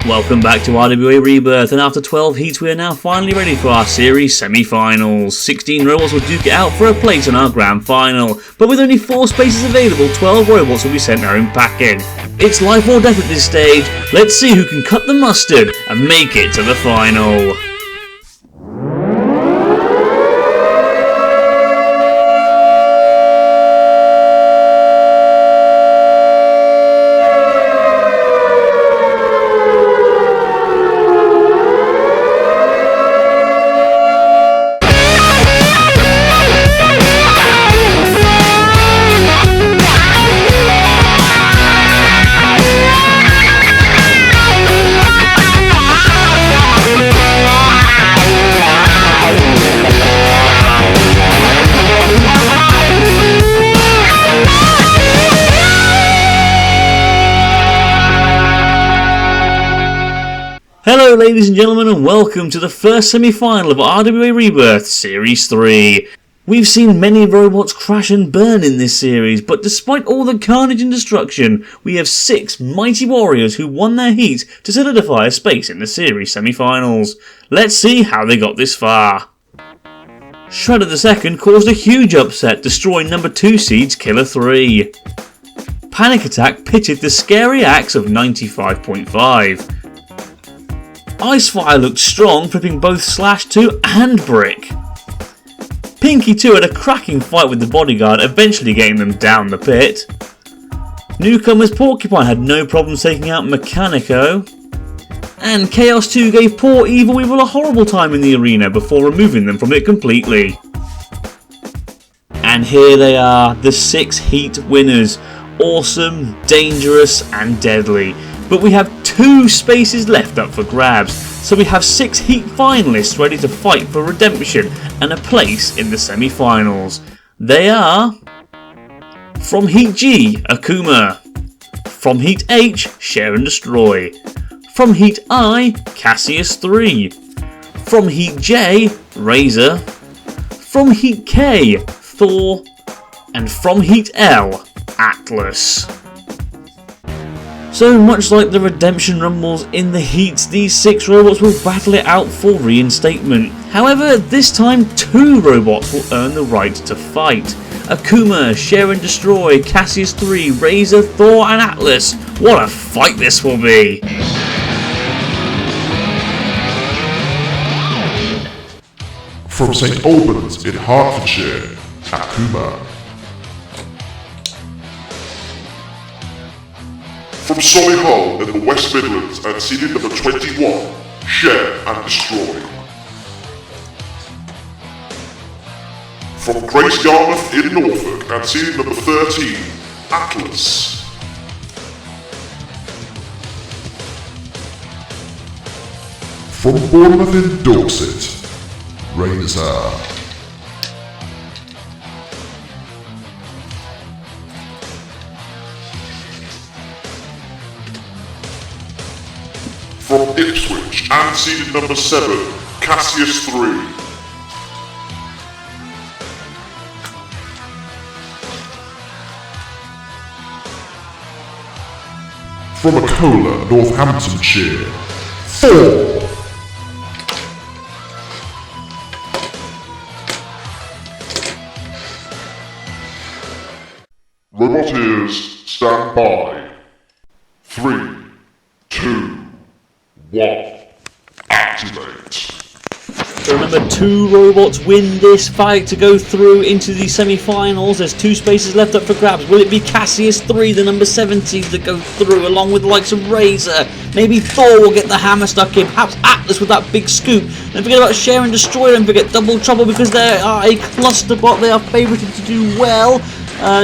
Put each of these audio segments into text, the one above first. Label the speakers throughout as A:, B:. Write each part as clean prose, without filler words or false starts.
A: Welcome back to RWA Rebirth, and after 12 heats we are now finally ready for our series semi-finals. 16 robots will duke it out for a place in our grand final, but with only 4 spaces available, 12 robots will be sent their own packing. It's life or death at this stage. Let's see who can cut the mustard and make it to the final. Hello ladies and gentlemen, and welcome to the first semi-final of RWA Rebirth Series 3. We've seen many robots crash and burn in this series, but despite all the carnage and destruction, we have 6 mighty warriors who won their heat to solidify a space in the series semi-finals. Let's see how they got this far. Shredder II caused a huge upset, destroying number 2 seeds Killer 3. Panic Attack pitted the scary axe of 95.5. Icefire looked strong, flipping both Slash 2 and Brick. Pinky 2 had a cracking fight with the bodyguard, eventually getting them down the pit. Newcomers Porcupine had no problems taking out Mechanico. And Chaos 2 gave poor Evil Weevil a horrible time in the arena before removing them from it completely. And here they are, the 6 heat winners. Awesome, dangerous and deadly. But we have 2 spaces left up for grabs, so we have 6 heat finalists ready to fight for redemption and a place in the semi-finals. They are... from Heat G, Akuma. From Heat H, Share and Destroy. From Heat I, Cassius 3. From Heat J, Razer. From Heat K, Thor. And from Heat L, Atlas. So much like the redemption rumbles in the heats, these 6 robots will battle it out for reinstatement. However, this time 2 robots will earn the right to fight. Akuma, Share and Destroy, Cassius 3, Razer, Thor and Atlas. What a fight this will be!
B: From St Albans in Hertfordshire, Akuma. From Solihull in the West Midlands and seeded number 21, Share and Destroy. From Grace Yarmouth in Norfolk and seeded number 13, Atlas. From Bournemouth in Dorset, Razer. From Ipswich and seeded number 7, Cassius 3. From Acola, Northamptonshire, Thor. Roboteers, stand by. 3, 2, 1. Activate.
A: So remember, 2 robots win this fight to go through into the semi-finals. There's 2 spaces left up for grabs. Will it be Cassius 3, the number 17, to go through along with the likes of Razer? Maybe Thor will get the hammer stuck in. Perhaps Atlas with that big scoop. Don't forget about Share and Destroy. Don't forget Double Trouble, because they are a cluster bot. They are favoured to do well.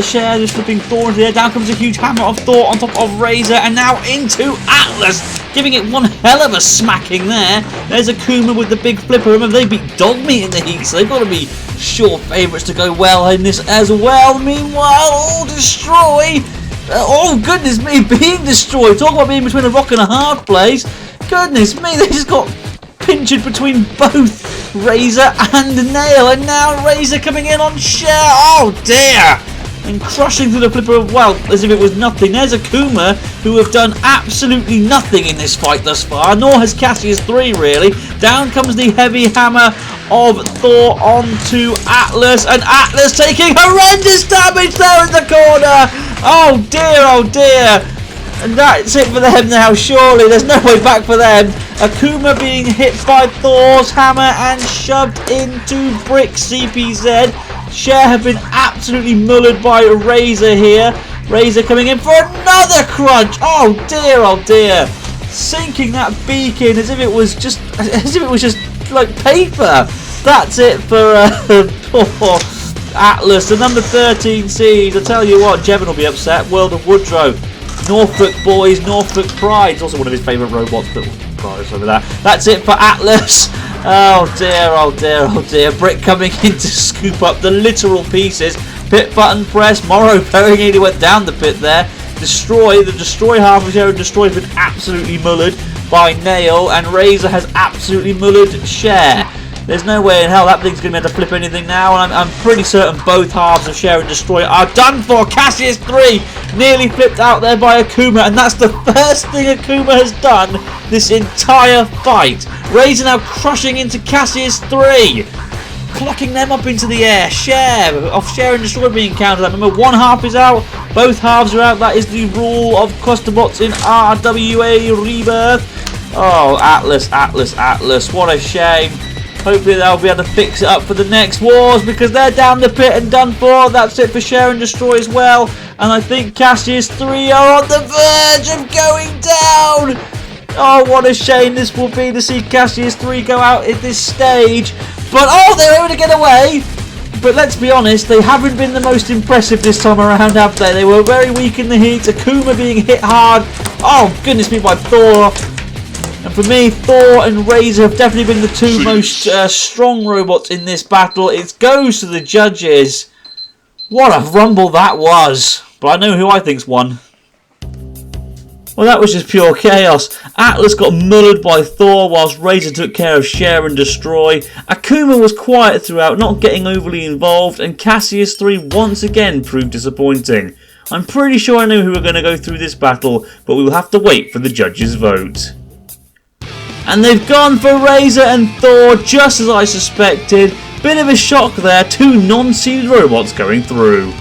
A: Share just flipping Thor into the air. Down comes a huge hammer of Thor on top of Razer, and now into Atlas, giving it one hell of a smacking there. There's Akuma with the big flipper. Remember, they beat Dogmeat in the heat, so they've got to be sure favourites to go well in this as well. Meanwhile, Destroy. Oh, goodness me, being destroyed. Talk about being between a rock and a hard place. Goodness me, they just got pinched between both Razer and Nail, and now Razer coming in on Share. Oh dear! and crushing through the flipper well, as if it was nothing. There's Akuma, who have done absolutely nothing in this fight thus far, nor has Cassius 3 really. Down comes the heavy hammer of Thor onto Atlas, and Atlas taking horrendous damage there in the corner. Oh dear. And that's it for them now, surely. There's no way back for them. Akuma being hit by Thor's hammer and shoved into Brick CPZ. Cher have been absolutely mullered by Razer here. Razer coming in for another crunch. Oh dear. Sinking that beacon as if it was just like paper. That's it for poor Atlas. The number 13 seeds. I tell you what, Jevon will be upset. World of Woodrow. Norfolk boys, Norfolk pride. It's also one of his favourite robots, but over that. That's it for Atlas. Oh dear. Brick coming in to scoop up the literal pieces. Pit button press. Morrow very nearly went down the pit there. The destroy half of Cher and Destroy has been absolutely mullered by Nail, and Razer has absolutely mullered Cher. There's no way in hell that thing's going to be able to flip anything now, and I'm pretty certain both halves of Cher and Destroy are done for. Cassius 3 nearly flipped out there by Akuma, and that's the first thing Akuma has done this entire fight. Razer now crushing into Cassius 3, clocking them up into the air. Cher and Destroy being countered. Remember, one half is out, both halves are out. That is the rule of Custobots in RWA Rebirth. Oh, Atlas, what a shame. Hopefully they'll be able to fix it up for the next wars, because they're down the pit and done for. That's it for Cher and Destroy as well. And I think Cassius 3 are on the verge of going down. Oh, what a shame this will be to see Cassius 3 go out at this stage. But oh, they were able to get away. But let's be honest, they haven't been the most impressive this time around, have they? They were very weak in the heat. Akuma being hit hard. Oh, goodness me, by Thor. And for me, Thor and Razer have definitely been the two most strong robots in this battle. It goes to the judges. What a rumble that was. But I know who I think's won. Well, that was just pure chaos. Atlas got mullered by Thor whilst Razer took care of Cher and Destroy. Akuma was quiet throughout, not getting overly involved. And Cassius 3 once again proved disappointing. I'm pretty sure I know who are going to go through this battle, but we will have to wait for the judges' vote. And they've gone for Razer and Thor, just as I suspected. Bit of a shock there, two non-seeded robots going through.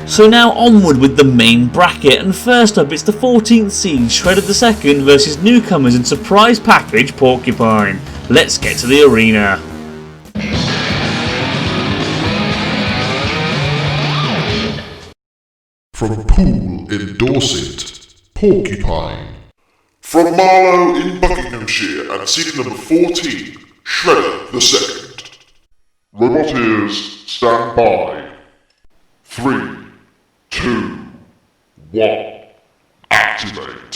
A: So now onward with the main bracket, and first up it's the 14th seed Shredder II versus newcomers in surprise package Porcupine. Let's get to the arena.
B: From Poole in Dorset, Porcupine. From Marlow in Buckinghamshire and seed number 14, Shredder II. Roboteers, stand by. 3, 2, 1, activate.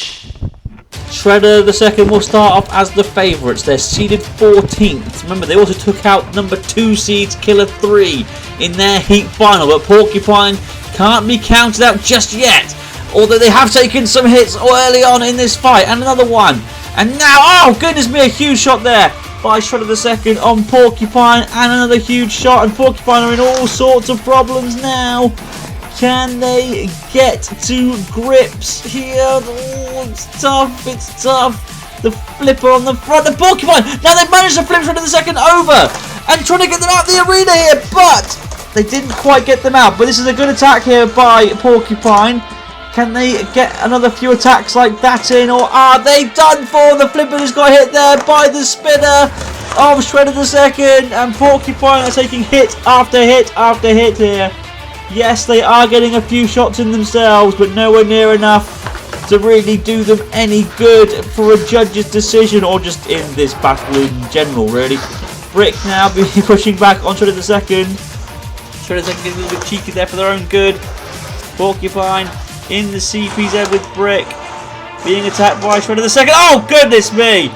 A: Shredder II will start off as the favourites. They're seeded 14th. Remember, they also took out number 2 seeds Killer 3 in their heat final, but Porcupine can't be counted out just yet. Although they have taken some hits early on in this fight, and another one. And now, oh goodness me, a huge shot there by Shredder II on Porcupine, and another huge shot, and Porcupine are in all sorts of problems now. Can they get to grips here? Oh, it's tough. The flipper on the front of Porcupine. Now they've managed to flip Shredder II over and trying to get them out of the arena here, but they didn't quite get them out. But this is a good attack here by Porcupine. Can they get another few attacks like that in, or are they done for? The flipper just got hit there by the spinner of Shredder II, and Porcupine are taking hit after hit after hit here. Yes, they are getting a few shots in themselves, but nowhere near enough to really do them any good for a judge's decision, or just in this battle in general, really. Brick now pushing back on Shredder II. Shredder II getting a little bit cheeky there for their own good. Porcupine in the CPZ with Brick, being attacked by Shredder II. Oh goodness me!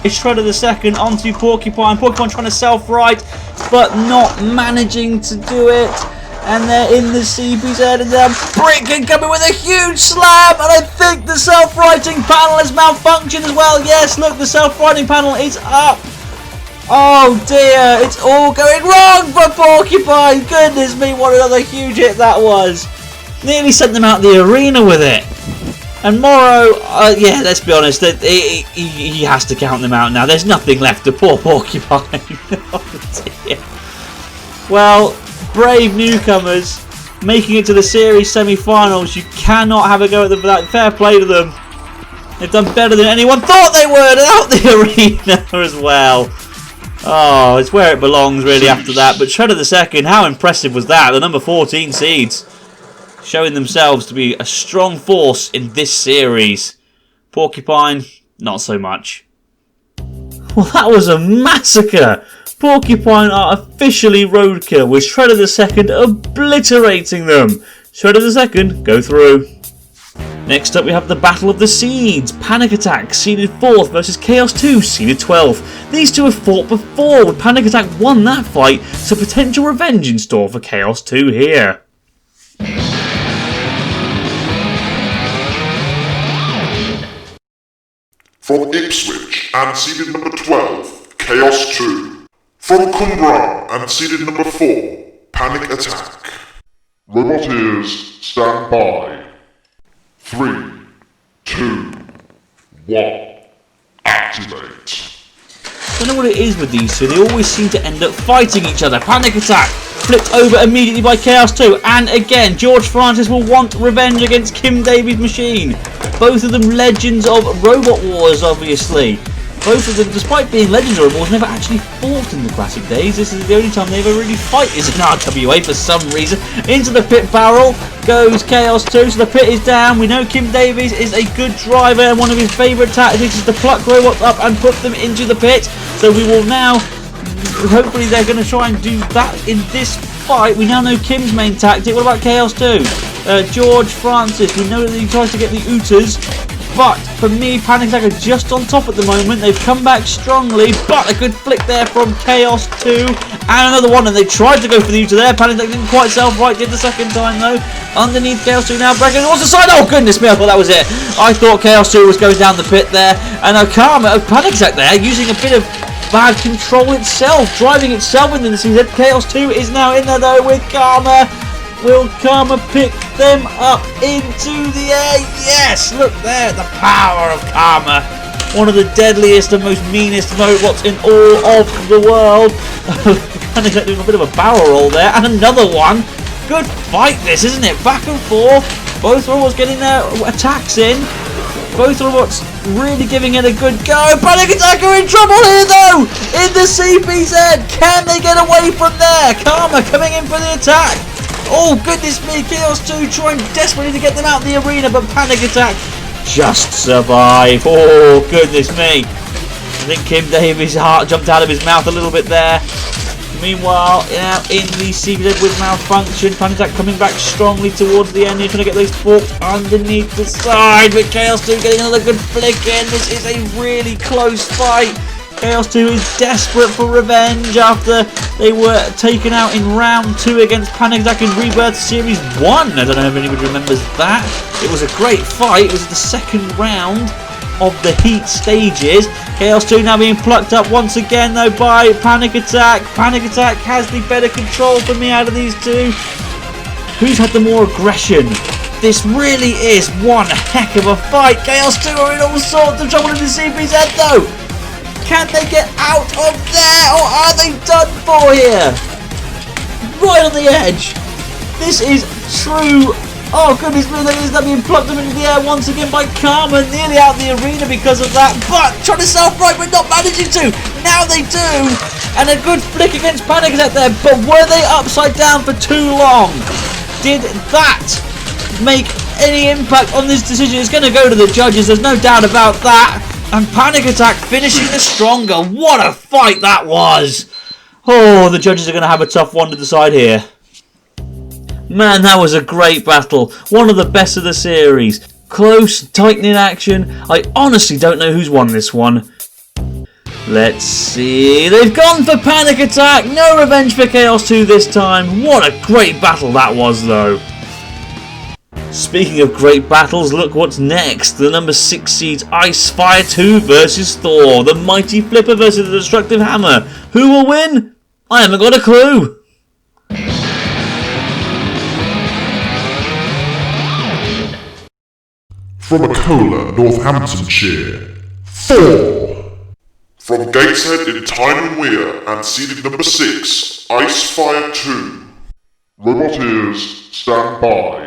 A: It's Shredder II onto Porcupine. Porcupine trying to self-right, but not managing to do it. And they're in the CPZ, and then Brick can come in with a huge slam, and I think the self-righting panel has malfunctioned as well. Yes, look, the self-righting panel is up. Oh dear, it's all going wrong for Porcupine. Goodness me, what another huge hit that was. Nearly sent them out the arena with it. And Morrow, yeah, let's be honest, he has to count them out now. There's nothing left to poor Porcupine. Oh dear. Well, brave newcomers making it to the series semi-finals. You cannot have a go at them for that. Fair play to them. They've done better than anyone thought they would out the arena as well. Oh, it's where it belongs really after that. But Shredder the second, how impressive was that? The number 14 seeds showing themselves to be a strong force in this series. Porcupine, not so much. Well, that was a massacre. Porcupine are officially roadkill with Shredder the second obliterating them. Shredder the second go through. Next up we have the Battle of the Seeds. Panic Attack seeded 4th versus Chaos 2 seeded 12th. These two have fought before, with Panic Attack won that fight, so potential revenge in store for Chaos 2 here.
B: From Ipswich and seeded number 12, Chaos 2. From Cumbria and seeded number 4, Panic Attack. Robot ears, stand by. 3, 2, 1, activate.
A: I don't know what it is with these two, they always seem to end up fighting each other. Panic Attack flipped over immediately by Chaos 2, and again George Francis will want revenge against Kim Davies' machine. Both of them legends of Robot Wars, obviously. Both of them, despite being legends of Robot Wars, never actually fought in the classic days. This is the only time they ever really fight is in RWA for some reason. Into the pit barrel goes Chaos 2, so the pit is down. We know Kim Davies is a good driver, and one of his favourite tactics is to pluck robots up and put them into the pit. So we will now, hopefully they're going to try and do that in this fight. We now know Kim's main tactic. What about Chaos 2? George Francis, we know that he tries to get the Ooters. But for me, Panic Attack are just on top at the moment. They've come back strongly, but a good flick there from Chaos 2. And another one, and they tried to go for the Uta there. Panic Attack didn't quite self-right, did the second time though. Underneath Chaos 2 now, breaking towards the side. Oh goodness me, I thought that was it. I thought Chaos 2 was going down the pit there. And Okama, Panic Attack there, using a bit of bad control itself, driving itself into the season. Chaos 2 is now in there though with Karma. Will Karma pick them up into the air? Yes! Look there, the power of Karma. One of the deadliest and most meanest robots in all of the world. Kind of doing a bit of a barrel roll there. And another one. Good fight this, isn't it? Back and forth. Both robots getting their attacks in. Both robots really giving it a good go. Panic Attack are in trouble here though! In the CPZ. Can they get away from there? Karma coming in for the attack. Oh goodness me, Chaos 2 trying desperately to get them out the arena, but Panic Attack just survive. Oh goodness me. I think Kim Davies' heart jumped out of his mouth a little bit there. Meanwhile, now in the CPZ with malfunction, Panic Attack coming back strongly towards the end here, trying to get those forks underneath the side, but Chaos 2 getting another good flick in. This is a really close fight. Chaos 2 is desperate for revenge after they were taken out in round 2 against Panic Attack in Rebirth Series 1. I don't know if anybody remembers that. It was a great fight. It was the second round of the heat stages. Chaos 2 now being plucked up once again though by Panic Attack. Panic Attack has the better control for me out of these two. Who's had the more aggression? This really is one heck of a fight. Chaos 2 are in all sorts of trouble in the CPZ though. Can they get out of there, or are they done for here? Right on the edge. This is true. Oh goodness me, they're being plucked up into the air once again by Karma, nearly out the arena because of that, but trying to self-right but not managing to. Now they do, and a good flick against Panic Attack there, but were they upside down for too long? Did that make any impact on this decision? It's going to go to the judges, there's no doubt about that. And Panic Attack finishing the stronger. What a fight that was! Oh, the judges are going to have a tough one to decide here. Man, that was a great battle. One of the best of the series. Close, tight-knit action. I honestly don't know who's won this one. Let's see. They've gone for Panic Attack. No revenge for Chaos 2 this time. What a great battle that was, though. Speaking of great battles, look what's next. The number 6 seeds Icefire 2 versus Thor. The mighty flipper versus the destructive hammer. Who will win? I haven't got a clue.
B: From Acola, Northamptonshire, Thor. From Gateshead in Tyne and Weir and seeded number 6, Icefire 2. Robot ears, stand by.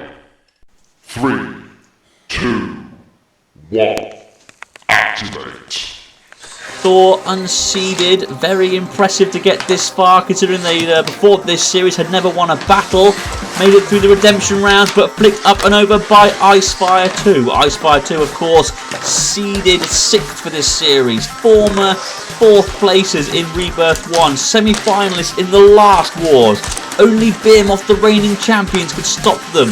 B: 3, 2, 1, activate.
A: Thor unseeded, very impressive to get this far considering they before this series had never won a battle. Made it through the redemption rounds but flicked up and over by Icefire 2. Icefire 2 of course seeded 6th for this series, former 4th placers in Rebirth 1, semi-finalists in the last wars. Only Behemoth, the reigning champions, could stop them.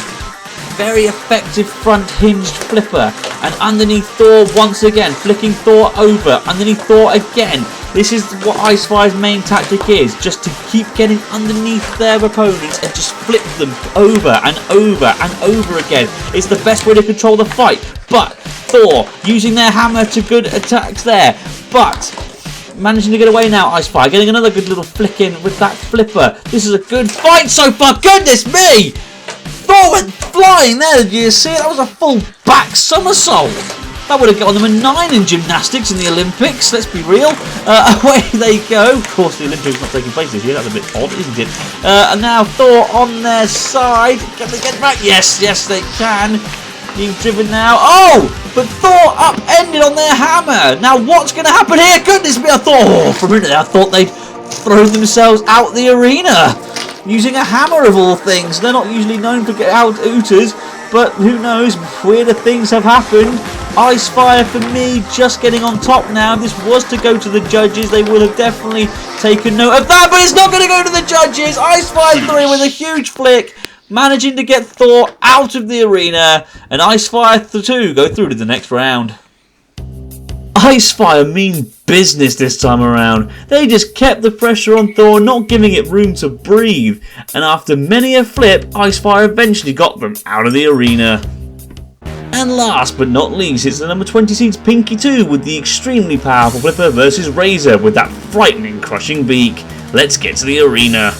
A: Very effective front hinged flipper, and underneath Thor once again, flicking Thor over, underneath Thor again. This is what Icefire's main tactic is, just to keep getting underneath their opponents and just flip them over and over and over again. It's the best way to control the fight, but Thor using their hammer to good attacks there, but managing to get away now, Icefire, getting another good little flick in with that flipper. This is a good fight so far, goodness me! Thor went flying there, did you see it? That was a full back somersault. That would have got them a 9 in gymnastics in the Olympics, let's be real. Away they go. Of course, the Olympics not taking place this year, that's a bit odd, isn't it? And now Thor on their side. Can they get back? Yes, yes they can. Being driven now. Oh! But Thor upended on their hammer. Now what's going to happen here? Goodness me, I thought, for a minute there, I thought they'd throw themselves out the arena. Using a hammer of all things. They're not usually known for out ooters, but who knows, weirder things have happened. Icefire for me just getting on top now. If this was to go to the judges, they would have definitely taken note of that, but it's not going to go to the judges. Icefire 3 with a huge flick, managing to get Thor out of the arena, and Icefire 2 go through to the next round. Icefire mean business this time around. They just kept the pressure on Thor, not giving it room to breathe. And after many a flip, Icefire eventually got them out of the arena. And last but not least, it's the number 20 seeds Pinky 2 with the extremely powerful flipper versus Razer with that frightening crushing beak. Let's get to the arena.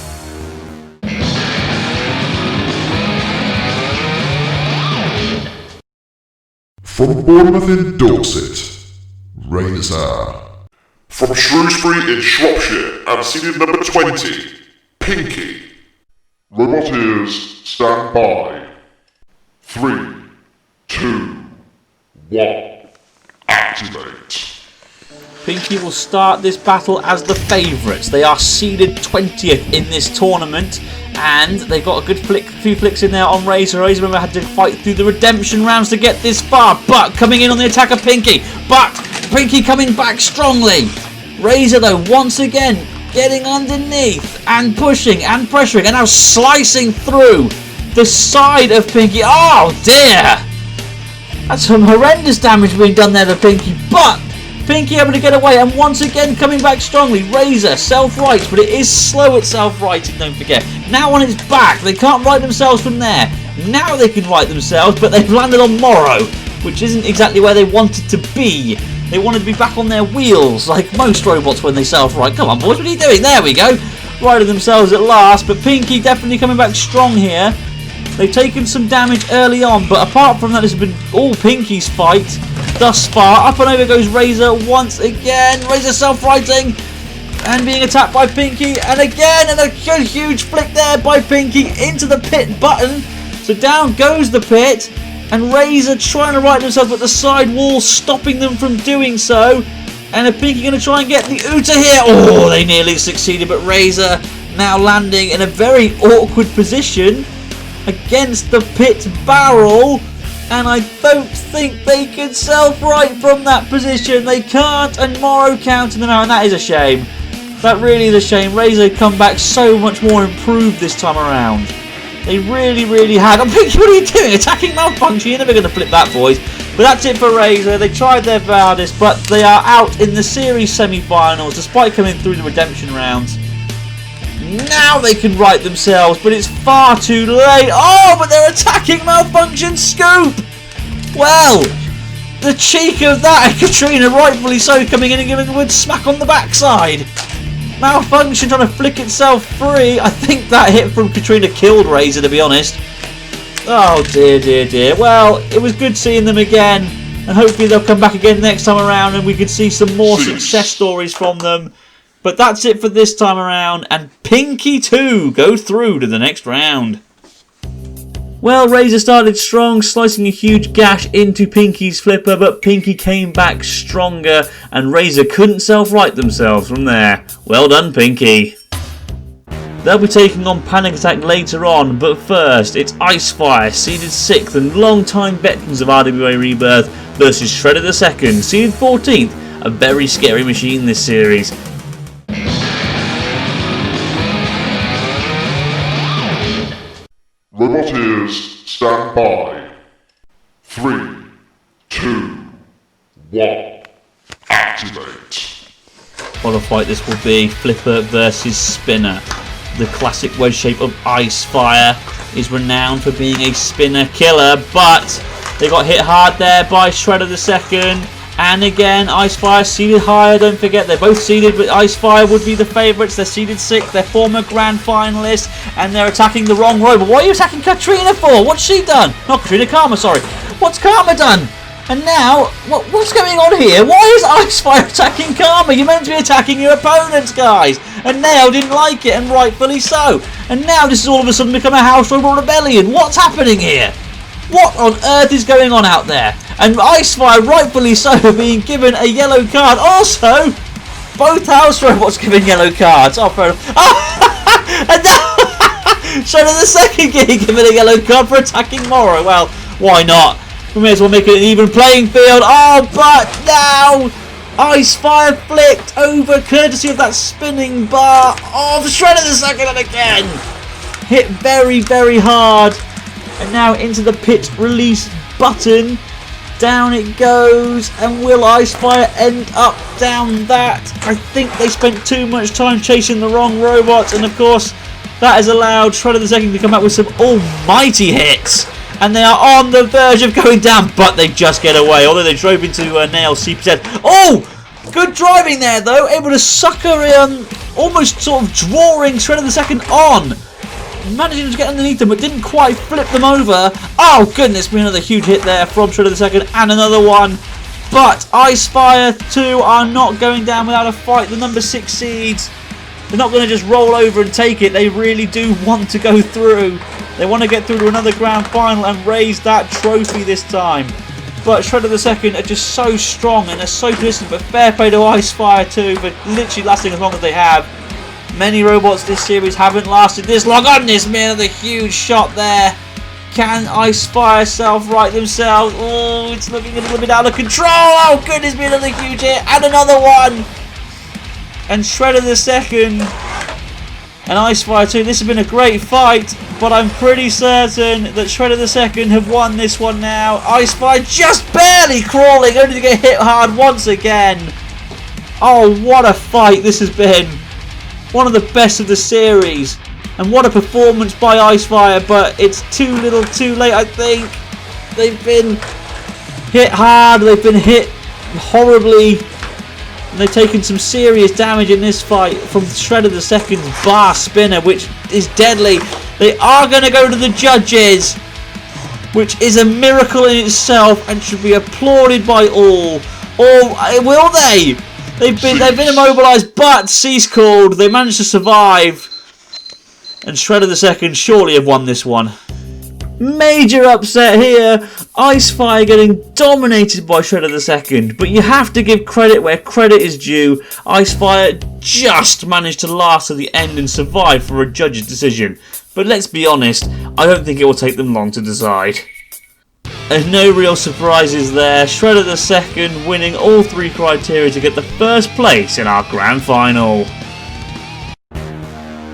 B: From Bournemouth in Dorset, Razer. From Shrewsbury in Shropshire and seeded number 20, Pinky. Robot ears, stand by. 3, 2, 1, activate.
A: Pinky will start this battle as the favourites. They are seeded 20th in this tournament, and they've got a good few flicks in there on Razer. Razer, remember, had to fight through the redemption rounds to get this far, but coming in on the attack of Pinky, but Pinky coming back strongly. Razer, though, once again, getting underneath and pushing and pressuring, and now slicing through the side of Pinky. Oh, dear! That's some horrendous damage being done there to Pinky, but Pinky able to get away, and once again coming back strongly. Razer self-rights, but it is slow at self-righting, don't forget. Now on its back, they can't right themselves from there. Now they can right themselves, but they've landed on Morrow, which isn't exactly where they wanted to be. They wanted to be back on their wheels, like most robots when they self-right. Come on, boys, what are you doing? There we go. Righted themselves at last, but Pinky definitely coming back strong here. They've taken some damage early on, but apart from that, this has been all Pinky's fight thus far. Up and over goes Razer once again. Razer self-righting and being attacked by Pinky, and again, and a huge flick there by Pinky into the pit button. So down goes the pit, and Razer trying to right themselves, but the side wall stopping them from doing so. And are Pinky going to try and get the Uta here? Oh, they nearly succeeded, but Razer now landing in a very awkward position against the pit barrel, and I don't think they can self-right from that position. They can't, and Morrow counting them out, and that is a shame. That really is a shame. Razer come back so much more improved this time around. They really had. I'm thinking, what are you doing? Attacking malfunction? You're never going to flip that, boys. But that's it for Razer. They tried their hardest, but they are out in the series semi-finals despite coming through the redemption rounds. Now they can right themselves, but it's far too late. Oh, but they're attacking Malfunction Scoop. Well, the cheek of that, Katrina, rightfully so, coming in and giving a good smack on the backside. Malfunction trying to flick itself free. I think that hit from Katrina killed Razer, to be honest. Oh dear, dear, dear. Well, it was good seeing them again, and hopefully they'll come back again next time around and we can see some more success stories from them. But that's it for this time around, and Pinky 2 go through to the next round. Well, Razer started strong, slicing a huge gash into Pinky's flipper, but Pinky came back stronger, and Razer couldn't self-right themselves from there. Well done, Pinky. They'll be taking on Panic Attack later on, but first, it's Icefire, seeded 6th and long-time veterans of RWA Rebirth, versus Shredder II, seeded 14th, a very scary machine this series.
B: Roboteers, stand by. 3, 2, 1, activate.
A: What a fight this will be. Flipper versus Spinner. The classic wedge shape of Icefire is renowned for being a spinner killer, but they got hit hard there by Shredder II. And again, Icefire seeded higher, don't forget they're both seeded, but Icefire would be the favourites. They're seeded 6th, they're former grand finalists, and they're attacking the wrong robot. What are you attacking Katrina for? What's she done? Not Katrina, Karma, sorry. What's Karma done? And now, what's going on here? Why is Icefire attacking Karma? You're meant to be attacking your opponents, guys. And Nail didn't like it, and rightfully so. And now this has all of a sudden become a House Robot Rebellion. What's happening here? What on earth is going on out there? And Icefire, rightfully so, being given a yellow card. Also, both House Robots given yellow cards. Oh, fair enough. Oh, and now Shredder II getting given a yellow card for attacking Morrow. Well, why not? We may as well make it an even playing field. Oh, but now Icefire flicked over courtesy of that spinning bar of Shredder II, and again hit very, very hard. And now into the pit release button. Down it goes. And will Icefire end up down that? I think they spent too much time chasing the wrong robots. And of course, that has allowed Shredder II to come up with some almighty hits. And they are on the verge of going down. But they just get away. Although they drove into Nail's CPZ. Oh! Good driving there though. Able to sucker almost sort of drawing Shredder II on. Managing to get underneath them, but didn't quite flip them over. Oh goodness me, another huge hit there from Shredder II, and another one. But Icefire 2 are not going down without a fight. The number 6 seeds, they're not going to just roll over and take it. They really do want to go through. They want to get through to another grand final and raise that trophy this time. But Shredder II are just so strong and they're so persistent, but fair play to Icefire 2 for literally lasting as long as they have. Many robots this series haven't lasted this long. On this man, the huge shot there. Can Icefire self-right themselves? Oh, it's looking a little bit out of control. Oh, goodness me, another huge hit. And another one. And Shredder II and Icefire 2. This has been a great fight, but I'm pretty certain that Shredder II have won this one now. Icefire just barely crawling, only to get hit hard once again. Oh, what a fight this has been. One of the best of the series. And what a performance by Icefire, but it's too little too late, I think. They've been hit hard, they've been hit horribly. And they've taken some serious damage in this fight from Shredder II's bar spinner, which is deadly. They are going to go to the judges, which is a miracle in itself and should be applauded by all. Or will they? They've been immobilised, but cease called. They managed to survive. And Shredder II surely have won this one. Major upset here. Icefire getting dominated by Shredder II. But you have to give credit where credit is due. Icefire just managed to last to the end and survive for a judge's decision. But let's be honest, I don't think it will take them long to decide. There's no real surprises there. Shredder II winning all 3 criteria to get the first place in our grand final.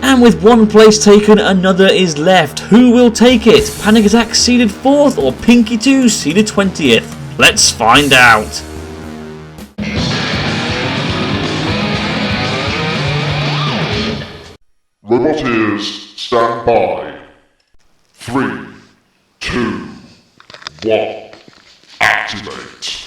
A: And with 1 place taken, another is left. Who will take it? Panic Attack seeded 4th or Pinky 2 seeded 20th? Let's find out.
B: Roboteers, stand by. 3, 2, 1, activate.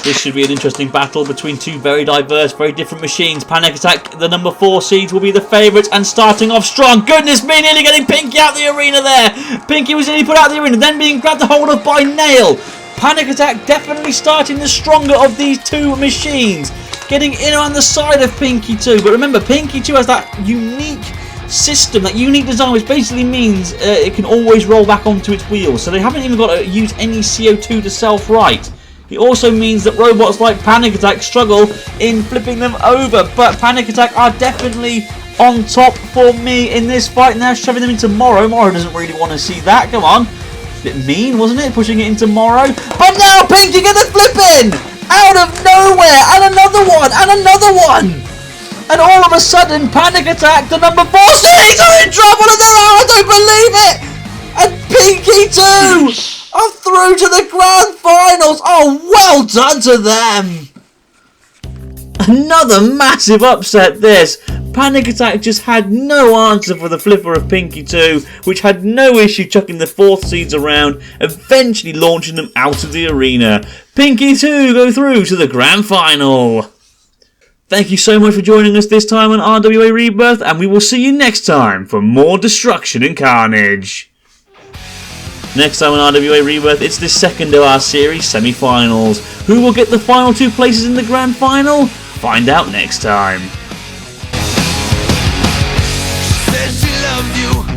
A: This should be an interesting battle between two very diverse, very different machines. Panic Attack, the number 4 seeds, will be the favourites and starting off strong. Goodness me, nearly getting Pinky out the arena there. Pinky was nearly put out the arena, then being grabbed a hold of by Nail. Panic Attack definitely starting the stronger of these two machines. Getting in on the side of Pinky 2. But remember, Pinky 2 has that unique system, that unique design, which basically means it can always roll back onto its wheels. So they haven't even got to use any CO2 to self-right. It also means that robots like Panic Attack struggle in flipping them over. But Panic Attack are definitely on top for me in this fight. Now shoving them into Morrow. Morrow doesn't really want to see that. Come on. A bit mean, wasn't it? Pushing it into Morrow. But now Pinky get the flip in! Out of nowhere! And another one! And another one! And all of a sudden, Panic Attack, the number 4 seeds are in trouble and they're out! I don't believe it! And Pinky 2 are through to the grand finals! Oh, well done to them! Another massive upset this. Panic Attack just had no answer for the flipper of Pinky 2, which had no issue chucking the 4th seeds around, eventually launching them out of the arena. Pinky 2 go through to the grand final. Thank you so much for joining us this time on RWA Rebirth, and we will see you next time for more destruction and carnage. Next time on RWA Rebirth, it's the second of our series semi-finals. Who will get the final 2 places in the grand final? Find out next time.
C: Said she loved you.